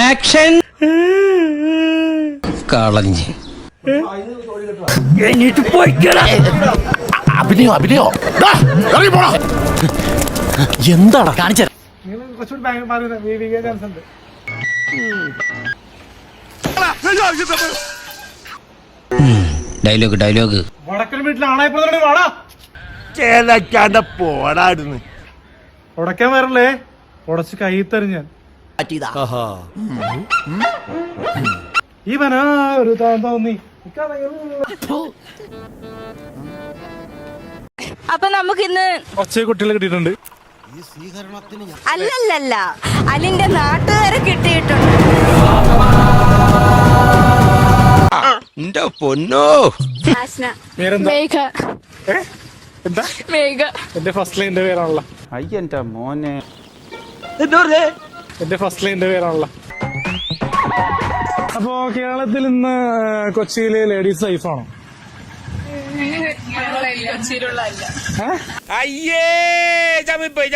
Action. കളഞ്ഞ് അഭിനയോ അഭിനയോ എന്താടാ കാണിച്ച ഡയലോഗ് ഡയലോഗ്. വടക്കൻ വീട്ടിലാണായി പോടാടുന്നു ഉടക്കാൻ വരല്ലേ, ഉടച്ച് കൈ തരും ഞാൻ. ഇവനാ ഒരു തോന്നി. അപ്പൊ നമുക്കിന്ന് കുറച്ച് കുട്ടികളെ കിട്ടിയിട്ടുണ്ട്. അല്ലല്ല അലിന്റെ നാട്ടുകാരെ കിട്ടിയിട്ടുണ്ട്. എന്റെ പൊന്നോ. മേഘ. എന്താ മേഘ എന്റെ ഫസ്റ്റ് ലൈൻ്റെ പേരാണല്ലോ. അയ്യന്റെ മോനെ എന്റെ ഫസ്റ്റ് ലൈൻ്റെ പേരാണല്ലോ. അപ്പോ കേരളത്തിൽ ഇന്ന് കൊച്ചിയിലെ ലേഡീസ് സേഫ് ആണോ? അയ്യേ ചമ്മിപ്പോയി.